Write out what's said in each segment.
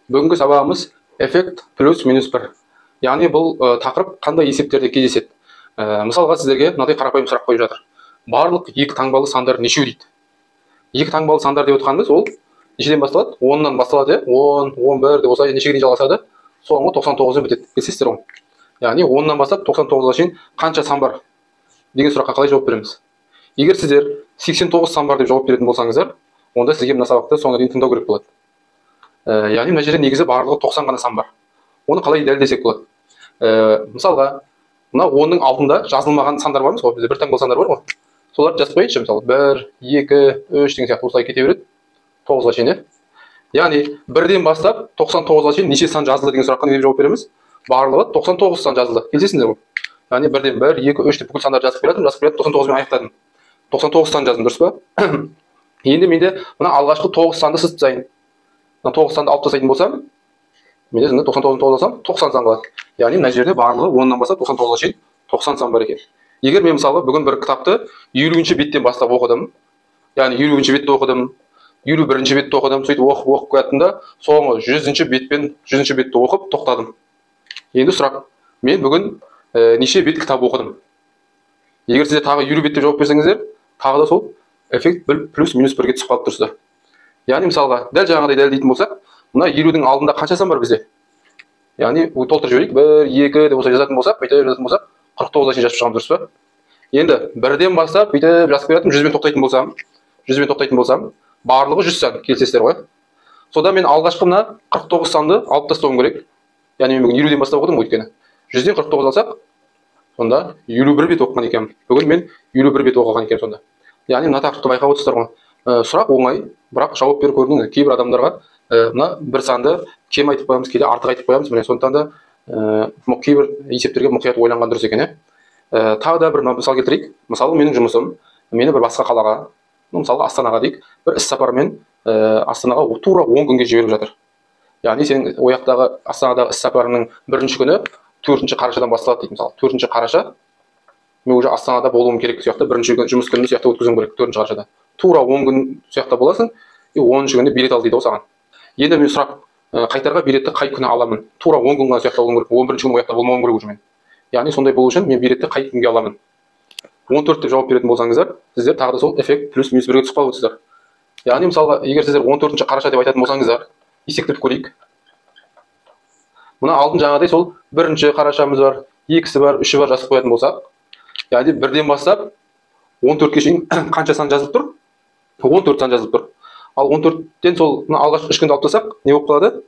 Бүгінгі сабағымыз эффект плюс минус 1. Яғни бұл тақырып қандай есептерде кездеседі. Мысалға сіздерге мынадай қарапайым сұрақ қойып жатыр. Барлық екі таңбалы сандар нешеу дейді. Екі таңбалы сандар деп отырғанымыз ол нешеден басталады? 10-нан басталады, 10, 11 деп осылай нешеге дейін жалғасады, соңғы 99-ы бітеді. Келісесіздер ғой. Яғни 10-нан бастап 99-ға шейін қанша сан бар деген сұраққа қалай жауап береміз? Егер сіздер 89 сан бар деп жауап беретін болсаңыздар, онда сізге мына сабақты соңына дейін тыңдау керек болады. Яғни мына жерде негізі барлығы 90 ғана сан бар. Оны қалай дәлелдесек болады? Мысалға, мына 10-ның алдында жазылмаған сандар бармыз ғой, бізде бір таңбалы сандар бар ғой. Соларды жазып қояйыншы, мысалы 1, 2, 3 деген сияқты осылай кете береді 9-ға шейін. Яғни 1-ден бастап 99-ға шейін неше сан жазылды деген сұраққа не деп жауап береміз? Барлығы 99 сан жазылды. Келісесіңдер ғой? Яғни 1-ден 1, 2, 3 деп бүкіл сандарды жазып бердім, 99-мен аяқтадым. 99 сан жаздым, дұрыс па? Енді менде мына алғашқы 9 санды сызып тастайын. Мына 9 санды алып тастайтын болсам, менде 99-ны 9 алсам 90 сан қалады. Яғни мына жерде барлығы 10-нан бастап 99-ға шейін 90 сан бар екен. Егер мен мысалы бүгін бір кітапты 50-ші беттен бастап оқыдым, яғни 50-ші бетті оқыдым, 51-ші бетті оқыдым, сөйтіп оқып келдім да, соңғы 100-ші бетпен 100-ші бетті оқып тоқтадым. Енді сұрақ, мен бүгін неше бет кітап оқыдым? Егер сіздер тағы 50 бет деп жауап берсеңіздер, тағы да сол эффект плюс минус 1-ге түсіп қалып тұрсыздар. Яғни мысалға, дәл жаңағыдай дәлелдейтін болсақ, мына 50-дің алдында қанша сан бар бізде? Яғни толтырып жіберейік, 1, 2 деп осылай жазатын болсақ, бүйтіп жазатын болсақ, 49-ға шейін жазып шығамыз, дұрыс па? Енді 1-ден бастап бүйтіп жазып келатым, 100-бен тоқтайтын болсам, барлығы 100 сан, келісесіздер ғой? Сода мен алғашқы мына 49 санды алып тастауым керек. Яғни мен бүгін 50-ден бастап оқыдым ғой өйткені. 100-ден 49 алсақ, сонда 51 бет оқыған екенмін. Бүгін мен 51 бет оқыған екенмін сонда. Яғни мына тақырыпты байқап отырсыздар ғой. Сұрақ оңай, бірақ жауап беру көрініңіз. Кейбір адамдарға мына бір санды кем айтып қоямыз, кейде артық айтып қоямыз. Міне сондықтан да кейбір есептерге мұқият ойланған дұрыс екен. Тағы да бір мысал келтірейік. Мысалы менің жұмысым мені бір басқа қалаға, мысалға Астанаға дейік, бір іс сапармен Астанаға тура 10 күнге жіберіп жатыр. Яғни сен ояқтағы Астанадағы іс сапарының бірінші күні 4-ші қарашадан басталады дейді. Мысалы 4-ші қараша мен уже Астанада болуым керек сияқты, бірінші жұмыс күнін сияқты өткізуім керек 4-ші қарашада. Тура 10 күн сияқты боласың, 10-ші күнде билет ал дейді осаған. Енді мен сұрақ, қайтарға билетті қай күні аламын? Тура 10 күн ғана сияқты болуым керек, 11-ші күн ояқта болмауым керек уже мен. Яғни сондай болу үшін мен билетті қай күнге аламын? 14 деп жауап беретін болсаңыздар, сіздер тағы да сол эффект плюс минус 1-ге түсіп қалып отырсыздар. Яғни мысалға, егер сіздер 14-ші қараша деп айтатын болсаңыздар, есептеп көрейік. Мына алдын жаңағыдай сол 1-ші қарашамыз бар, 2-сі бар, 3-і бар жазып қоятын болсақ, яғни 1-ден бастап 14-ке шейін қанша сан жазылып тұр? 14 сан жазылып тұр. Ал 14-тен сол алғашқы 3 күнді алып тастасақ, не болып қалады?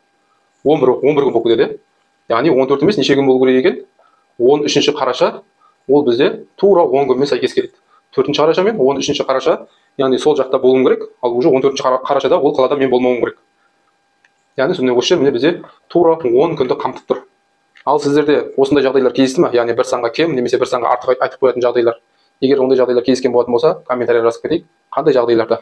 11 күн болып кетеді. Яғни 14 емес неше күн болу керек екен? 13-ші қараша ол бізде тура 10 күнмен сәйкес келеді. 4-ші қараша мен 13-ші қараша, яғни сол жақта болуым керек, ал уже 14-ші қарашада ол қалада мен болмауым керек. Яғни сонымен осы жер бізде тура 10 күнді қамтып тұр. Ал сіздерде осындай жағдайлар кездесті ме? Яғни бір санға кем немесе бір санға артық айтып қоятын жағдайлар. Егер ондай жағдайлар кездескен болатын болса, комментарийға жазып кетейік, қандай жағдайларда